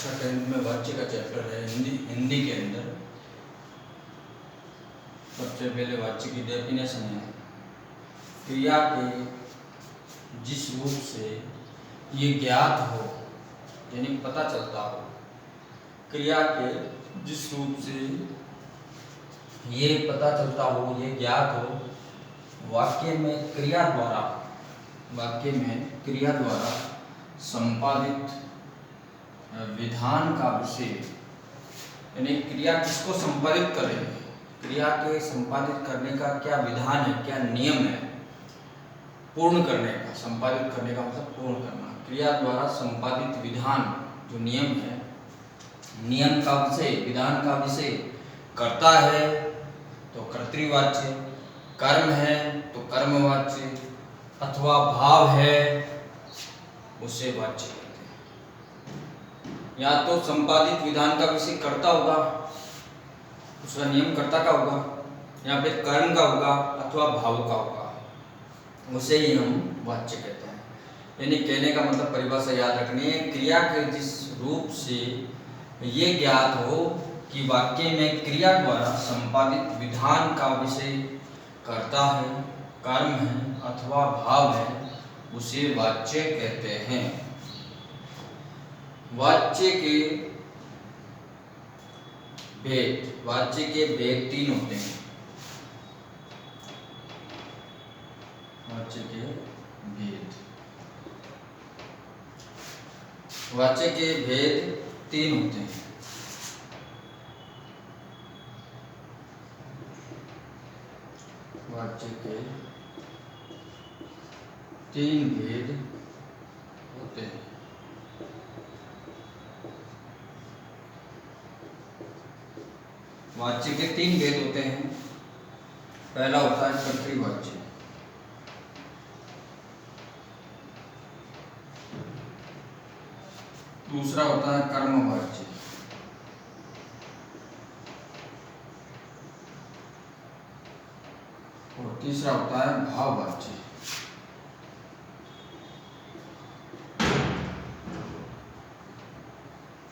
कक्षा 10 में वाच्य का चैप्टर है हिंदी के अंदर। सबसे पहले वाच्य की डेफिनेशन है क्रिया के जिस रूप से ये ज्ञात हो, यानी पता चलता हो, क्रिया के जिस रूप से ये पता चलता हो, ये ज्ञात हो, वाक्य में क्रिया द्वारा संपादित विधान का विषय, यानी क्रिया किसको संपादित कर रही है, क्रिया के संपादित करने का क्या विधान है, क्या नियम है, पूर्ण करने का, संपादित करने का मतलब पूर्ण करना, क्रिया द्वारा संपादित विधान जो नियम है, नियम का विषय, विधान का विषय कर्ता है तो कर्तृवाच्य, कर्म है तो कर्मवाच्य, अथवा भाव है उसे वाच्य कहते हैं। या तो संपादित विधान का विषय कर्ता होगा, उसका नियम कर्ता का होगा, या फिर कर्म का होगा अथवा भाव का होगा, उसे ही हम वाच्य कहते हैं। यानी कहने का मतलब परिभाषा याद रखनी है, क्रिया के जिस रूप से ये ज्ञात हो कि वाक्य में क्रिया द्वारा संपादित विधान का विषय कर्ता है, कर्म है अथवा भाव है, उसे वाच्य कहते हैं। वाच्य के भेद 3 होते हैं। वाच्य के भेद 3 होते हैं। वाच्य के 3 भेद होते हैं। वाच्य के 3 भेद होते हैं। पहला होता है कर्तृवाच्य, दूसरा होता है कर्मवाच्य, और तीसरा होता है भाववाच्य।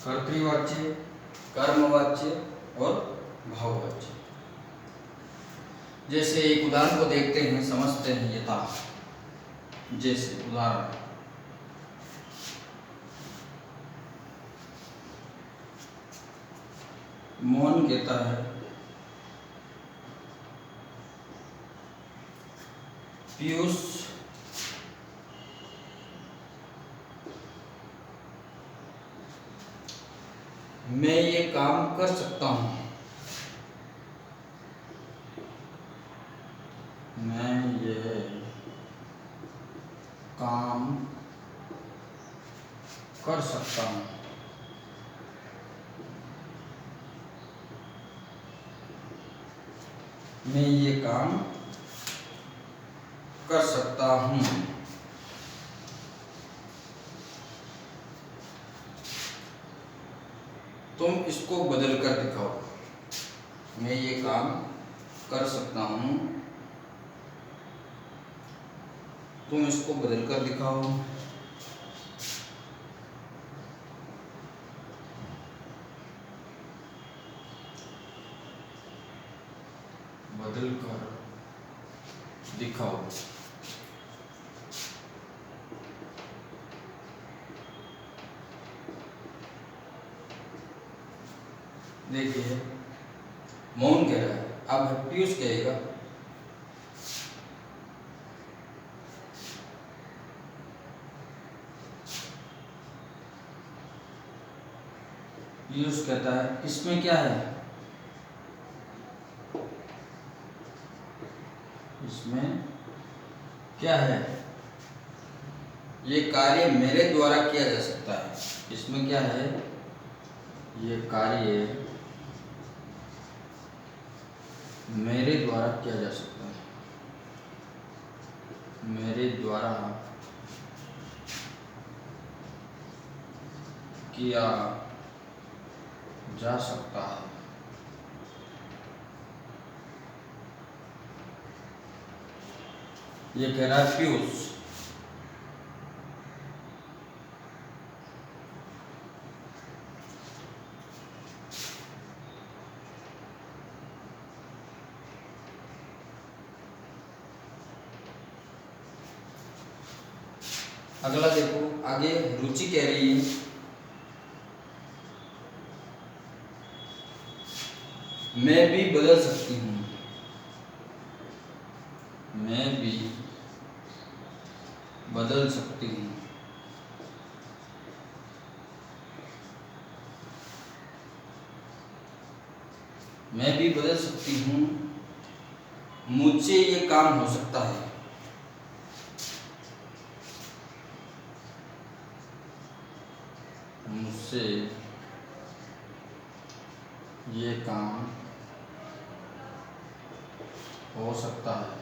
कर्तृवाच्य, कर्मवाच्य और भाववाच्य। जैसे एक उदाहरण को देखते हैं, समझते हैं यथा। जैसे उदाहरण, मोहन कहता है पीयूष मैं ये काम कर सकता हूँ, मैं ये काम कर सकता हूँ। मैं ये काम कर सकता हूँ। तुम इसको बदल कर दिखाओ। मैं ये काम कर सकता हूँ, तुम इसको बदल कर दिखाओ। बदल कर दिखाओ। देखिए, मोहन कह रहा है, अब पीयूष कहेगा पीयूष कहता है इसमें क्या है, इसमें क्या है, ये कार्य मेरे द्वारा किया जा सकता है। इसमें क्या है, ये कार्य मेरे द्वारा किया जा सकता है, मेरे द्वारा किया जा सकता है। ये कह रहा है पीयूष। अगला देखो, आगे रुचि कह रही है मैं भी बदल सकती हूँ, मैं भी बदल सकती हूँ। मैं भी बदल सकती हूँ, मुझसे ये काम हो सकता है। मुझसे ये काम हो सकता है।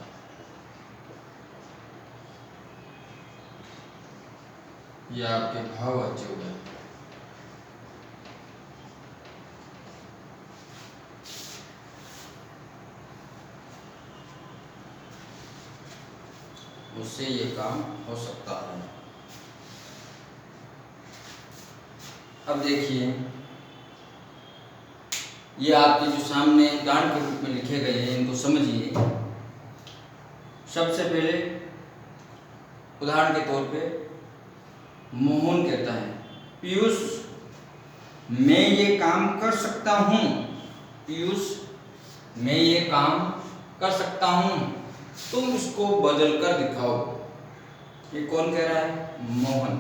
ये आपके भाववाच्य हो गए। मुझसे ये काम हो सकता है। अब देखिए, ये आपके जो सामने उदाहरण के रूप में लिखे गए हैं, इनको समझिए। सबसे पहले उदाहरण के तौर पे मोहन कहता है पीयूष मैं ये काम कर सकता हूँ। पीयूष मैं ये काम कर सकता हूँ, तुम इसको बदल कर दिखाओ। ये कौन कह रहा है? मोहन।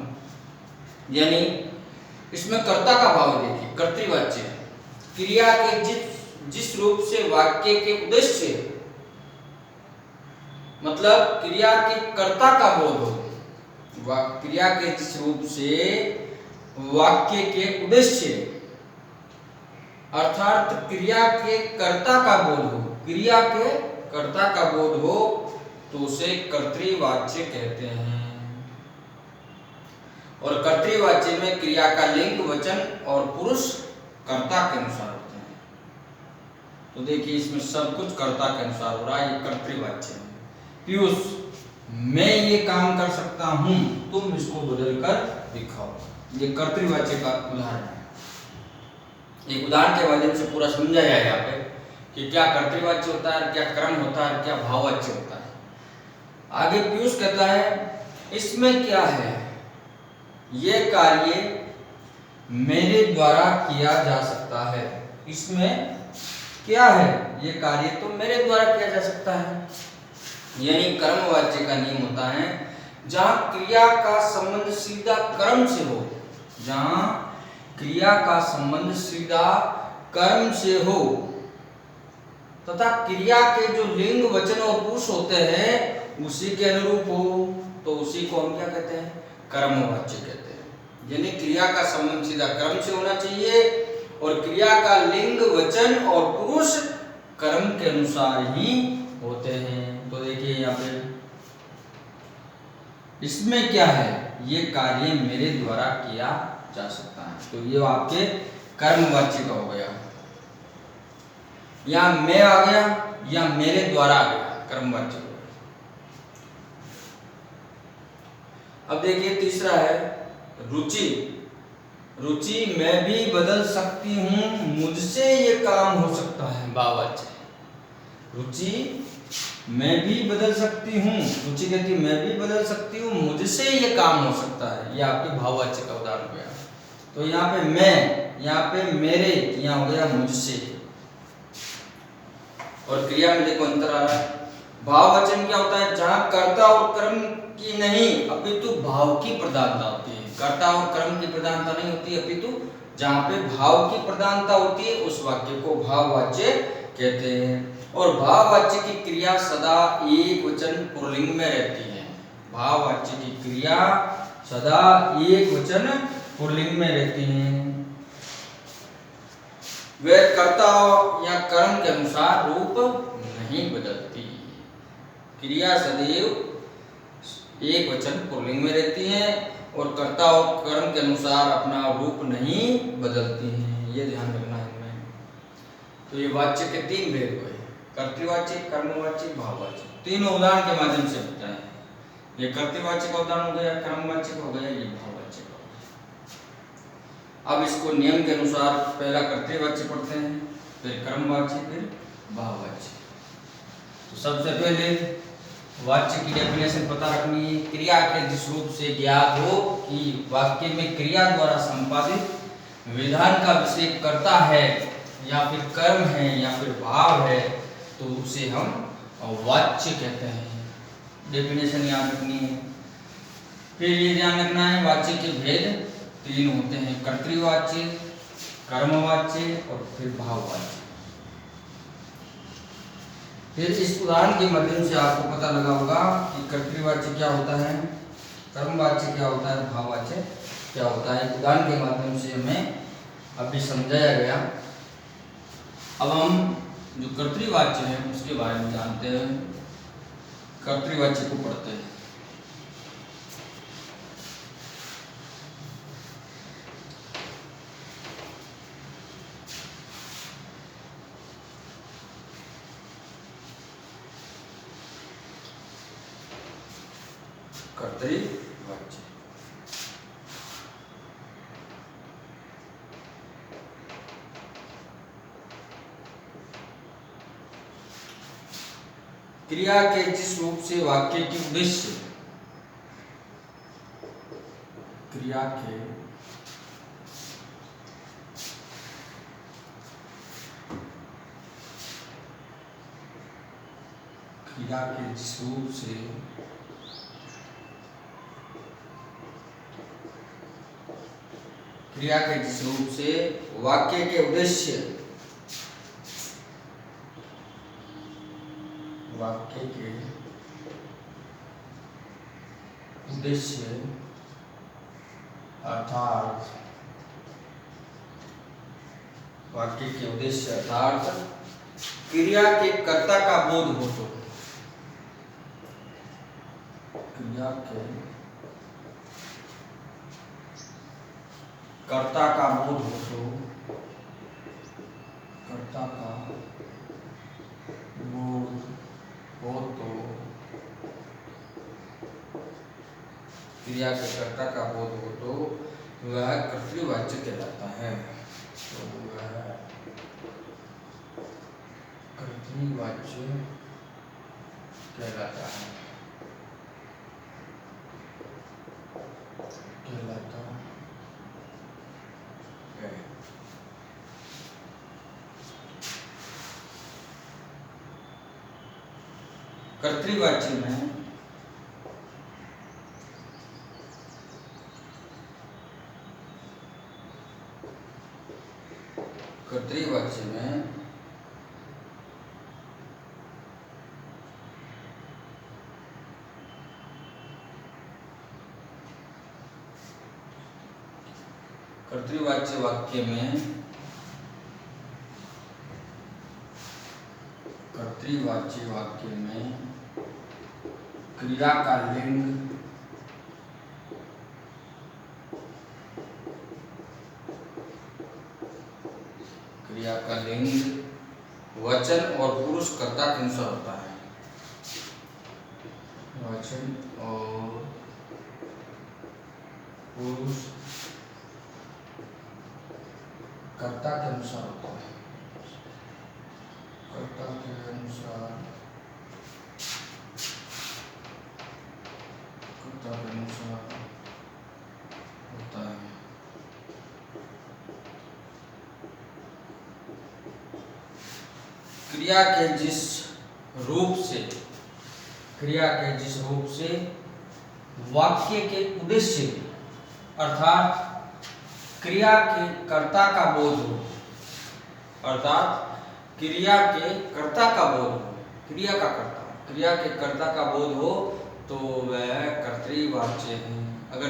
यानी इसमें कर्ता का भाव देखिए, कर्तृवाच्य है। क्रिया के जिस रूप से वाक्य के उद्देश्य, मतलब क्रिया के कर्ता का बोध हो, क्रिया के जिस रूप से वाक्य के उद्देश्य, अर्थात क्रिया के कर्ता का बोध हो, क्रिया के कर्ता का बोध हो तो उसे कर्तृवाच्य कहते हैं। और कर्तृवाच्य में क्रिया का लिंग, वचन और पुरुष कर्ता के अनुसार होते हैं। तो देखिए इसमें सब कुछ कर्ता के अनुसार हो रहा है, ये कर्तृवाच्य है। पीयूष मैं ये काम कर सकता हूँ, तुम इसको बदल कर दिखाओ। ये कर्तृवाच्य का उदाहरण है। एक उदाहरण के माध्यम से पूरा समझा जाए यहाँ पे कि क्या कर्तृवाच्य होता है, क्या कर्म होता है, क्या भाववाच्य होता है। आगे पीयूष कहता है इसमें क्या है, ये कार्य मेरे द्वारा किया जा सकता है। इसमें क्या है, ये कार्य तो मेरे द्वारा किया जा सकता है। यानी कर्मवाच्य का नियम होता है जहां क्रिया का संबंध सीधा कर्म से हो, जहां क्रिया का संबंध सीधा कर्म से हो तथा क्रिया के जो लिंग, वचन और पुरुष होते हैं उसी के अनुरूप हो, तो उसी को हम क्या कहते हैं? कर्मवाच्य कहते हैं। यानी क्रिया का संबंध सीधा कर्म से होना चाहिए और क्रिया का लिंग, वचन और पुरुष कर्म के अनुसार ही होते हैं। तो देखिए यहाँ पे इसमें क्या है, ये कार्य मेरे द्वारा किया जा सकता है। तो ये आपके कर्मवाच्य का हो गया। यहाँ मैं आ गया या मेरे द्वारा आ गया, कर्मवाच्य हो गया। अब देखिए तीसरा है रुचि। रुचि मैं भी बदल सकती हूँ, मुझसे ये काम हो सकता है, भाववाच्य। रुचि मैं भी बदल सकती हूँ, रुचि कहती है मैं भी बदल सकती हूँ, मुझसे ये काम हो सकता है। ये आपके भाववाच्य का उदाहरण हो गया। तो यहाँ पे मैं, यहाँ पे मेरे, यहाँ हो गया मुझसे। और क्रिया में देखो अंतर आ रहा है। भाववचन क्या होता है? जहाँ कर्ता और कर्म की नहीं अपितु भाव की प्रधानता होती है। कर्ता और कर्म की प्रधानता नहीं होती, अपितु जहाँ पे भाव की प्रधानता होती है उस वाक्य को भाववाच्य कहते हैं। और भाववाच्य की क्रिया सदा एक वचन पुल्लिंग में रहती है। भाववाच्य की क्रिया सदा एक वचन पुल्लिंग में रहती है। वे कर्ता या कर्म के अनुसार रूप नहीं बदलती। क्रिया सदैव एक वचन पुल्लिंग में रहती है और कर्ता और कर्म के अनुसार अपना रूप नहीं बदलती हैं। ये ध्यान रखना है इनमें। तो ये वाच्य के तीन भेद हुए, कर्तृवाच्य, कर्मवाच्य, भाववाच्य। तीनों उदाहरण के माध्यम से होता है। ये कर्तृवाच्य का उदाहरण हो गया, कर्मवाच्य का हो गया, ये भाववाच्य का हो गया। अब इसको नियम के अनुसार पहला कर्तृवाच्य पढ़ते हैं, फिर कर्मवाच्य, फिर भाववाच्य। तो सबसे पहले वाच्य की डेफिनेशन पता रखनी है। क्रिया के जिस रूप से ज्ञात हो कि वाक्य में क्रिया द्वारा संपादित विधान का विषय कर्ता है या फिर कर्म है या फिर भाव है, तो उसे हम वाच्य कहते हैं। डेफिनेशन याद रखनी है। फिर ये ध्यान रखना है, वाच्य के भेद 3 होते हैं, कर्तृवाच्य, कर्मवाच्य और फिर भाववाच्य। फिर इस उदाहरण के माध्यम से आपको पता लगा होगा कि कर्तृवाच्य क्या होता है, कर्मवाच्य क्या होता है, भाववाच्य क्या होता है। उदाहरण के माध्यम से हमें अभी समझाया गया। अब हम जो कर्तृवाच्य है उसके बारे में जानते हैं, कर्तृवाच्य को पढ़ते हैं। कर्तृवाच्य क्रिया के जिस रूप से वाक्य की उद्देश्य, क्रिया के जिस रूप से वाक्य के उद्देश्य, वाक्य के उद्देश्य अर्थात क्रिया के कर्ता का बोध हो तो, क्रिया के कर्ता का बोध हो तो, कर्ता का बोध हो तो, क्रिया के कर्ता का बोध हो तो वह कर्तृवाच्य कहलाता है। तो वह कर्तृवाच्य कहलाता है। कर्तृवाच्य में कर्तृवाच्य वाक्य में क्रिया का लिंग, वचन और पुरुष कर्ता के अनुसार होता है। वचन और पुरुष कर्ता के अनुसार होता है। कर्ता के अनुसार होता है। क्रिया के जिस रूप से वाक्य के उद्देश्य अर्थात क्रिया के कर्ता का बोध हो, क्रिया के कर्ता का बोध हो तो वह कर्तृवाच्य है। अगर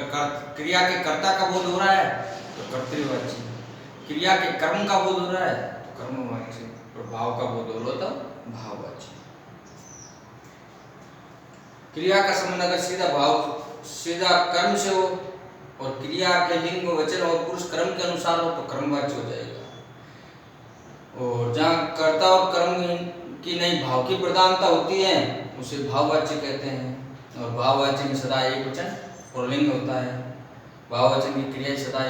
क्रिया के कर्ता का बोध हो रहा है तो कर्तृवाच्य, क्रिया के कर्म का बोध हो रहा है तो कर्मवाच्य, और भाव का बोध हो रहा तो भाववाच्य। क्रिया का संबंध अगर सीधा कर्म से हो और क्रिया के लिंग, वचन और पुरुष कर्म के अनुसार हो तो कर्मवाच्य हो जाएगा। और जहाँ कर्ता और कर्म की नहीं भाव की प्रधानता होती है उसे भाववाच्य कहते हैं। और भाववाच्य में सदा एक वचन पुल्लिंग होता है। भाववचन की क्रिया सदा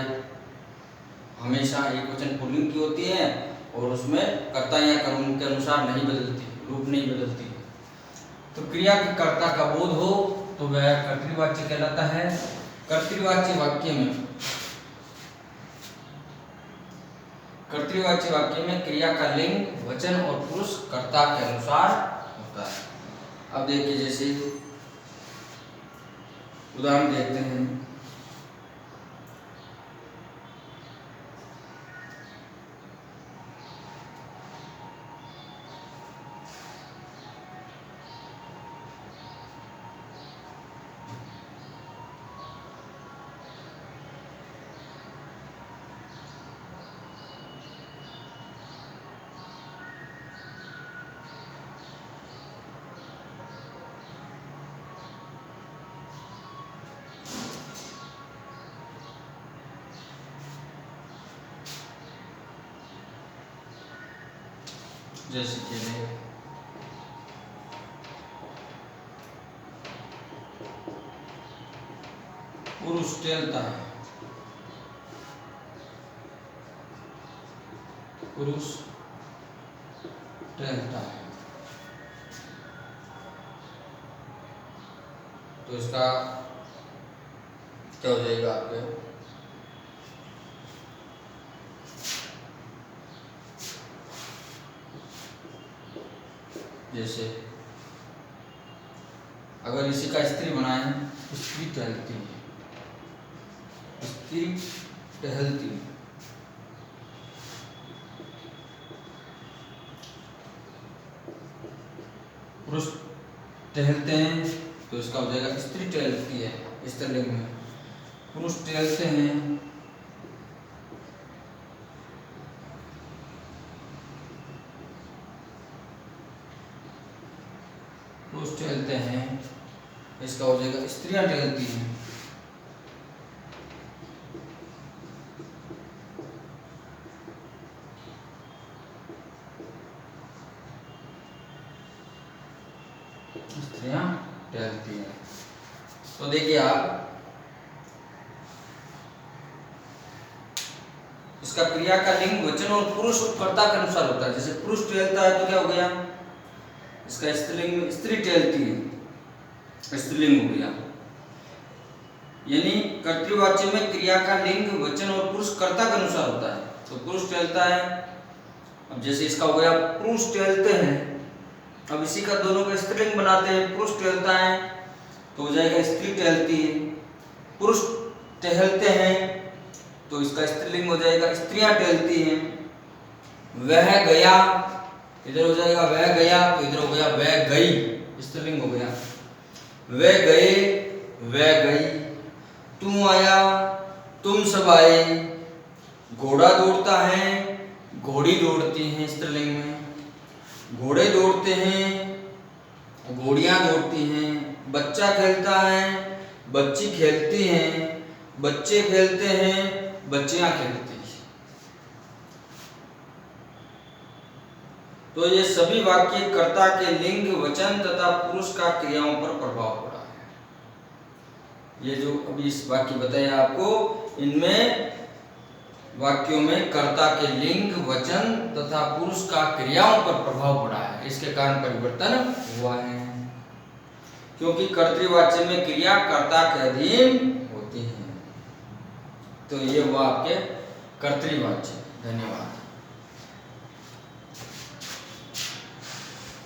हमेशा एक वचन पुल्लिंग की होती है और उसमें कर्ता या कर्म के अनुसार नहीं बदलती, रूप नहीं बदलती। तो क्रिया के कर्ता का बोध हो तो वह कर्तृवाच्य कहलाता है। कर्तृवाच्य वाक्य में क्रिया का लिंग वचन और पुरुष कर्ता के अनुसार होता है। अब देखिए, जैसे उदाहरण देखते हैं। जैसे कि पुरुष टहलता है, पुरुष टहलता है, तो इसका क्या हो जाएगा आपके? जैसे अगर इसी का स्त्री बनाए, स्त्री टहलती है, स्त्री टहलती, पुरुष टहलते हैं, तो इसका हो जाएगा स्त्री टहलती है, स्त्रीलिंग में। पुरुष टहलते हैं, पुरुष टहलते हैं, इसका हो जाएगा स्त्रियां टहलती हैं। स्त्रियां टहलती हैं। तो देखिए आप, इसका क्रिया का लिंग वचन और पुरुष कर्ता के अनुसार होता है। जैसे पुरुष टहलता है तो क्या हो गया? इसका स्त्रीलिंग में स्त्री टहलती है, स्त्रीलिंग हो गया। यानी कर्तृवाच्य में क्रिया का लिंग वचन और पुरुष कर्ता के अनुसार होता है। तो पुरुष टहलता है, अब जैसे इसका हो गया पुरुष टहलते हैं, अब इसी का दोनों का स्त्रीलिंग बनाते हैं। पुरुष टहलता है तो हो जाएगा स्त्री टहलती है। पुरुष टहलते हैं तो इसका स्त्रीलिंग हो जाएगा स्त्रियां टहलती हैं। वह गया, इधर हो जाएगा वह गया, तो इधर हो गया वह गई, स्त्रीलिंग हो गया। वे गए, वह गई। तू आया, तुम सब आए। घोड़ा दौड़ता है, घोड़ी दौड़ती है, स्त्रीलिंग में। घोड़े दौड़ते हैं, घोड़ियां दौड़ती हैं। बच्चा खेलता है, बच्ची खेलती हैं। बच्चे खेलते हैं, बच्चियां खेलती हैं। तो ये सभी वाक्य कर्ता के लिंग वचन तथा पुरुष का क्रियाओं पर प्रभाव पड़ा है। ये जो अभी इस वाक्य बताया आपको, इनमें वाक्यों में कर्ता के लिंग वचन तथा पुरुष का क्रियाओं पर प्रभाव पड़ा है। इसके कारण परिवर्तन हुआ है, क्योंकि कर्तृवाच्य में क्रिया कर्ता के अधीन होती है। तो ये हुआ आपके कर्तृवाच्य। धन्यवाद।